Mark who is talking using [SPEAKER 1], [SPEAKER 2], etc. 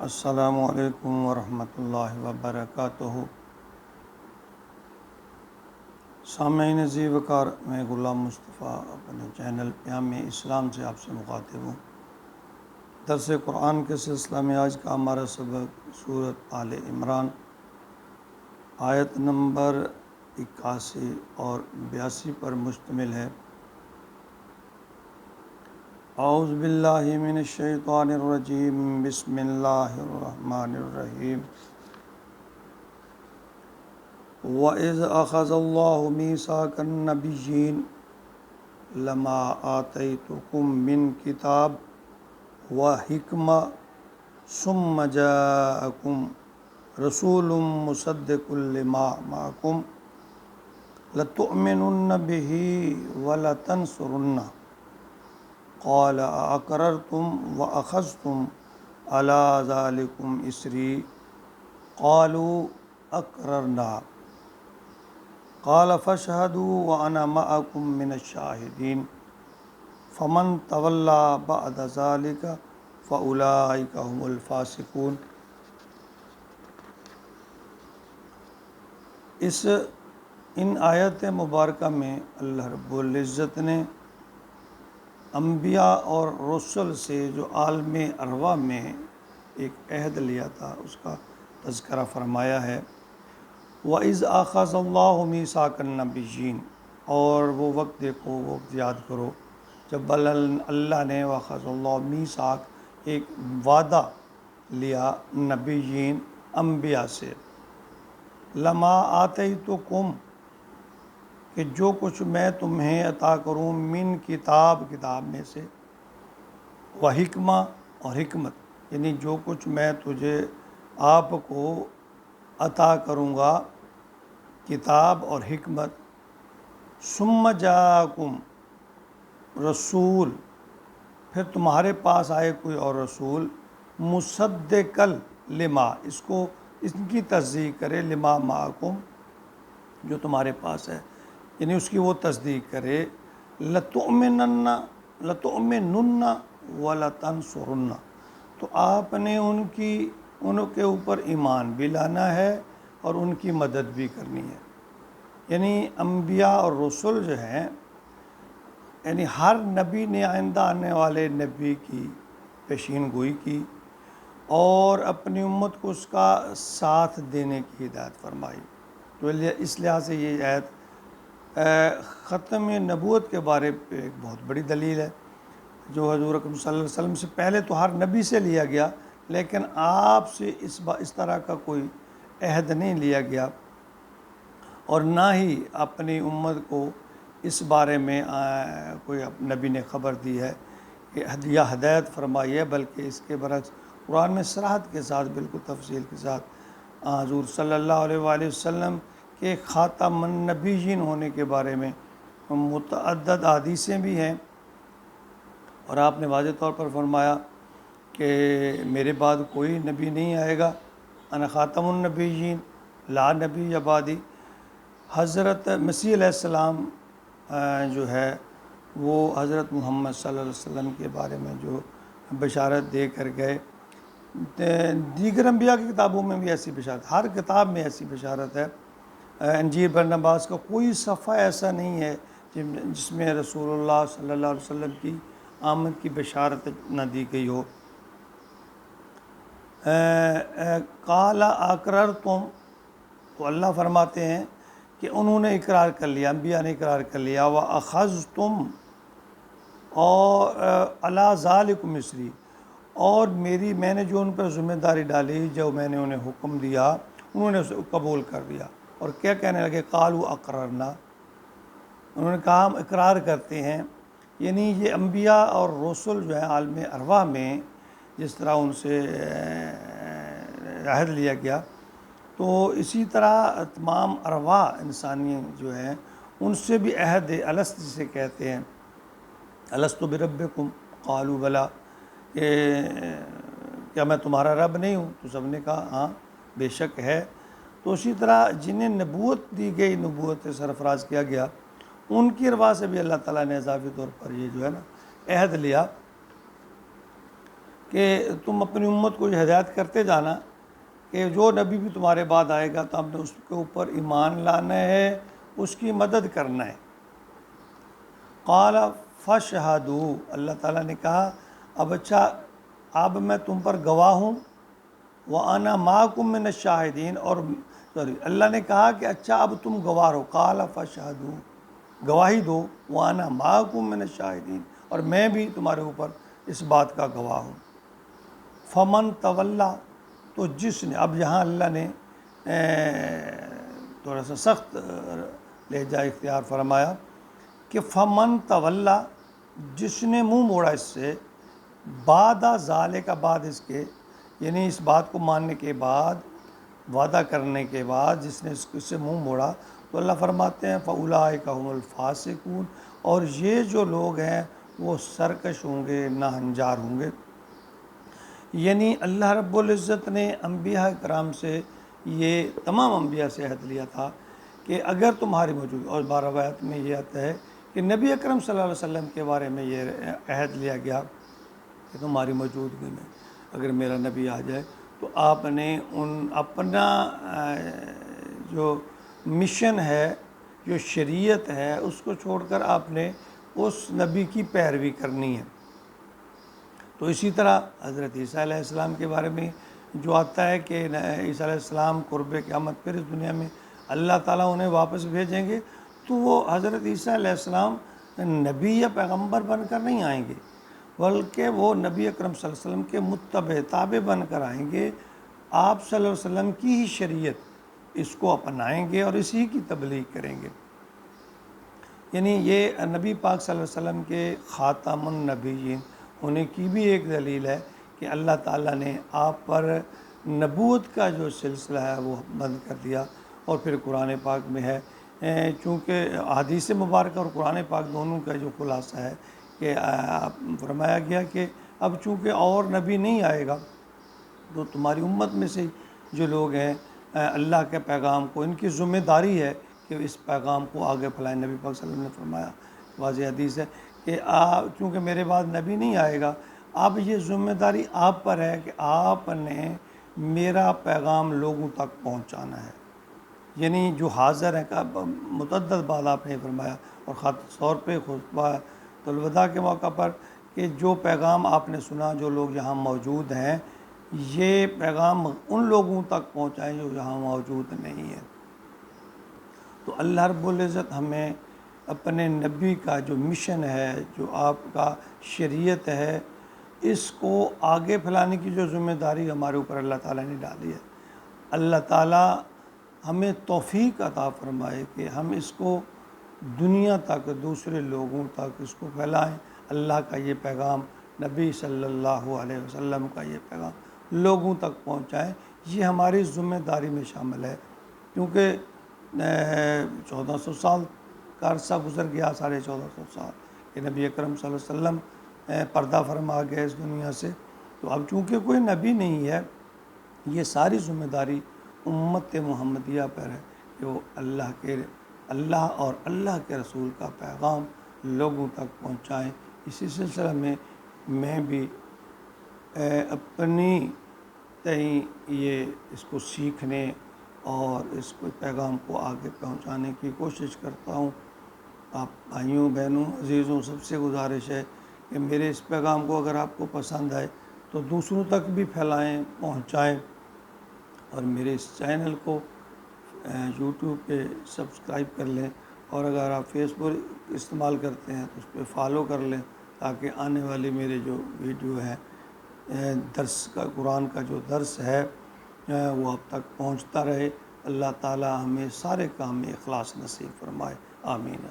[SPEAKER 1] السلام علیکم ورحمۃ اللہ وبرکاتہ۔ سامعین ذی وقار، میں غلام مصطفیٰ اپنے چینل پیام اسلام سے آپ سے مخاطب ہوں۔ درس قرآن کے سلسلہ میں آج کا ہمارا سبق سورۃ آل عمران آیت نمبر 81 اور 82 پر مشتمل ہے۔ اعوذ باللہ من الشیطان الرجیم، بسم اللہ الرحمن الرحیم۔ وَإِذْ أَخَذَ اللَّهُ مِيثَاقَ النَّبِيِّينَ لَمَا آتَيْتُكُم مِّن كِتَابٍ وَحِكْمَةٍ ثُمَّ جَاءَكُم رَّسُولٌ مُّصَدِّقٌ لِّمَا مَعَكُمْ لَتُؤْمِنُنَّ بِهِ وَلَتَنصُرُنَّهُ قال أأقررتم وأخذتم على ذلكم إصري قالوا أقررنا قال فاشهدوا وأنا معكم من الشاهدين فمن تولى بعد ذلك فأولئك هم الفاسقون۔ ان آیت مبارکہ میں اللہ رب العزت نے انبیاء اور رسل سے جو عالم ارواح میں ایک عہد لیا تھا اس کا تذکرہ فرمایا ہے۔ وَإِذْ أَخَذَ اللَّهُ مِيثَاقَ النَّبِيِّينَ، اور وہ وقت دیکھو، وہ وقت یاد کرو جب اللہ نے وَأَخَذَ اللَّهُ مِيثَاقَ ایک وعدہ لیا نبیین انبیاء سے، لَمَا آتَيْتُكُم کہ جو کچھ میں تمہیں عطا کروں، من کتاب میں سے، و حکمہ اور حکمت، یعنی جو کچھ میں تجھے آپ کو عطا کروں گا کتاب اور حکمت، ثم جاءکم رسول، پھر تمہارے پاس آئے کوئی اور رسول، مصدقا لما، اس کی تصدیق کرے، لما معکم، جو تمہارے پاس ہے، یعنی اس کی وہ تصدیق کرے، لتؤمنن ولتنصرن، تو آپ نے ان کے اوپر ایمان بھی لانا ہے اور ان کی مدد بھی کرنی ہے۔ یعنی انبیاء اور رسول جو ہیں، یعنی ہر نبی نے آئندہ آنے والے نبی کی پیشین گوئی کی اور اپنی امت کو اس کا ساتھ دینے کی ہدایت فرمائی۔ تو اس لحاظ سے یہ آیت ختم نبوت کے بارے پہ ایک بہت بڑی دلیل ہے، جو حضور اکرم صلی اللہ علیہ وسلم سے پہلے تو ہر نبی سے لیا گیا، لیکن آپ سے اس طرح کا کوئی عہد نہیں لیا گیا، اور نہ ہی اپنی امت کو اس بارے میں کوئی نبی نے خبر دی ہے کہ یا ہدایت فرمائی ہے، بلکہ اس کے برعکس قرآن میں صراحت کے ساتھ، بالکل تفصیل کے ساتھ حضور صلی اللہ علیہ وآلہ وسلم کہ خاتم النبیین ہونے کے بارے میں متعدد احادیثیں بھی ہیں، اور آپ نے واضح طور پر فرمایا کہ میرے بعد کوئی نبی نہیں آئے گا، انا خاتم النبیین لا نبی بعدی۔ حضرت مسیح علیہ السلام جو ہے وہ حضرت محمد صلی اللہ علیہ وسلم کے بارے میں جو بشارت دے کر گئے، دیگر انبیاء کی کتابوں میں بھی ایسی بشارت، ہر کتاب میں ایسی بشارت ہے۔ انجیل برنباس کا کوئی صفحہ ایسا نہیں ہے جس میں رسول اللہ صلی اللہ علیہ وسلم کی آمد کی بشارت نہ دی گئی ہو۔ قال اقررتم، تو اللہ فرماتے ہیں کہ انہوں نے اقرار کر لیا، انبیاء نے اقرار کر لیا، واخذتم، اور علی ذلکم اصری، اور میں نے جو ان پر ذمہ داری ڈالی، جو میں نے انہیں حکم دیا، انہوں نے اسے قبول کر لیا، اور کیا کہنے لگے، قالوا اقررنا، انہوں نے کہا ہم اقرار کرتے ہیں۔ یعنی یہ انبیاء اور رسول جو ہیں عالم ارواح میں جس طرح ان سے عہد لیا گیا، تو اسی طرح تمام ارواح انسانی جو ہیں ان سے بھی عہد الست جسے کہتے ہیں، الست بربکم قالوا بلا، کہ کیا میں تمہارا رب نہیں ہوں؟ تو سب نے کہا ہاں بے شک ہے۔ تو اسی طرح جنہیں نبوت دی گئی، نبوت سے سرفراز کیا گیا، ان کی ارواح سے بھی اللہ تعالیٰ نے اضافی طور پر یہ جو ہے نا عہد لیا۔ کہ تم اپنی امت کو یہ ہدایت کرتے جانا کہ جو نبی بھی تمہارے بعد آئے گا تو ہم نے اس کے اوپر ایمان لانا ہے، اس کی مدد کرنا ہے۔ قال فاشہدوا، اللہ تعالیٰ نے کہا اب اچھا اب میں تم پر گواہ ہوں، وَأَنَا مَعَكُم مِّنَ الشَّاہِدِينَ، اور اللہ نے کہا کہ اچھا اب تم گواہ ہو، قال فاشہدوا گواہی دو، وَأَنَا مَعَكُم مِّنَ الشَّاہِدِينَ، اور میں بھی تمہارے اوپر اس بات کا گواہ ہوں۔ فمن تولا، تو جس نے، اب یہاں اللہ نے تھوڑا سا سخت لہجہ اختیار فرمایا کہ فمن تولا، جس نے منہ موڑا اس سے، بعد ذالک، بعد اس کے، یعنی اس بات کو ماننے کے بعد، وعدہ کرنے کے بعد جس نے اس سے منہ موڑا، تو اللہ فرماتے ہیں فَأُولَٰئِکَ هُمُ الْفَاسِقُونَ، اور یہ جو لوگ ہیں وہ سرکش ہوں گے، ناہنجار ہوں گے۔ یعنی اللہ رب العزت نے انبیاء کرام سے، یہ تمام انبیاء سے عہد لیا تھا کہ اگر تمہاری موجود، اور 12 روایت میں یہ آتا ہے کہ نبی اکرم صلی اللہ علیہ وسلم کے بارے میں یہ عہد لیا گیا کہ تمہاری موجودگی میں اگر میرا نبی آ جائے تو آپ نے اپنا جو مشن ہے، جو شریعت ہے، اس کو چھوڑ کر آپ نے اس نبی کی پیروی کرنی ہے۔ تو اسی طرح حضرت عیسیٰ علیہ السلام کے بارے میں جو آتا ہے کہ عیسیٰ علیہ السلام قرب قیامت پر اس دنیا میں اللہ تعالیٰ انہیں واپس بھیجیں گے، تو وہ حضرت عیسیٰ علیہ السلام نبی یا پیغمبر بن کر نہیں آئیں گے، بلکہ وہ نبی اکرم صلی اللہ علیہ وسلم کے متبع تابع بن کر آئیں گے۔ آپ صلی اللہ علیہ وسلم کی ہی شریعت اس کو اپنائیں گے اور اسی کی تبلیغ کریں گے۔ یعنی یہ نبی پاک صلی اللہ علیہ وسلم کے خاتم النبیین ہونے کی بھی ایک دلیل ہے کہ اللہ تعالیٰ نے آپ پر نبوت کا جو سلسلہ ہے وہ بند کر دیا۔ اور پھر قرآن پاک میں ہے، چونکہ حدیث مبارکہ اور قرآن پاک دونوں کا جو خلاصہ ہے کہ فرمایا گیا کہ اب چونکہ اور نبی نہیں آئے گا تو تمہاری امت میں سے جو لوگ ہیں اللہ کے پیغام کو، ان کی ذمہ داری ہے کہ اس پیغام کو آگے پھیلائیں۔ نبی پاک صلی اللہ علیہ وسلم نے فرمایا، واضح حدیث ہے کہ چونکہ میرے بعد نبی نہیں آئے گا، اب یہ ذمہ داری آپ پر ہے کہ آپ نے میرا پیغام لوگوں تک پہنچانا ہے۔ یعنی جو حاضر ہیں، متعدد بات آپ نے فرمایا، اور خاص طور پہ خطبہ الوداع کے موقع پر کہ جو پیغام آپ نے سنا، جو لوگ یہاں موجود ہیں، یہ پیغام ان لوگوں تک پہنچائیں جو یہاں موجود نہیں ہیں۔ تو اللہ رب العزت ہمیں اپنے نبی کا جو مشن ہے، جو آپ کا شریعت ہے، اس کو آگے پھیلانے کی جو ذمہ داری ہمارے اوپر اللہ تعالیٰ نے ڈالی ہے، اللہ تعالیٰ ہمیں توفیق عطا فرمائے کہ ہم اس کو دنیا تک، دوسرے لوگوں تک اس کو پھیلائیں۔ اللہ کا یہ پیغام، نبی صلی اللہ علیہ وسلم کا یہ پیغام لوگوں تک پہنچائیں، یہ ہماری ذمہ داری میں شامل ہے۔ کیونکہ 1400 سال کا عرصہ گزر گیا، 1450 سال کہ نبی اکرم صلی اللہ علیہ وسلم پردہ فرما گئے اس دنیا سے، تو اب چونکہ کوئی نبی نہیں ہے، یہ ساری ذمہ داری امت محمدیہ پر ہے کہ وہ اللہ اور اللہ کے رسول کا پیغام لوگوں تک پہنچائیں۔ اسی سلسلے میں بھی اپنی تئیں یہ اس کو سیکھنے اور اس کو پیغام کو آگے پہنچانے کی کوشش کرتا ہوں۔ آپ بھائیوں، بہنوں، عزیزوں، سب سے گزارش ہے کہ میرے اس پیغام کو اگر آپ کو پسند آئے تو دوسروں تک بھی پھیلائیں، پہنچائیں، اور میرے اس چینل کو یوٹیوب پہ سبسکرائب کر لیں، اور اگر آپ فیس بک استعمال کرتے ہیں تو اس پہ فالو کر لیں، تاکہ آنے والی میرے جو ویڈیو ہے درس کا، قرآن کا جو درس ہے وہ آپ تک پہنچتا رہے۔ اللہ تعالیٰ ہمیں سارے کام میں اخلاص نصیب فرمائے، آمین۔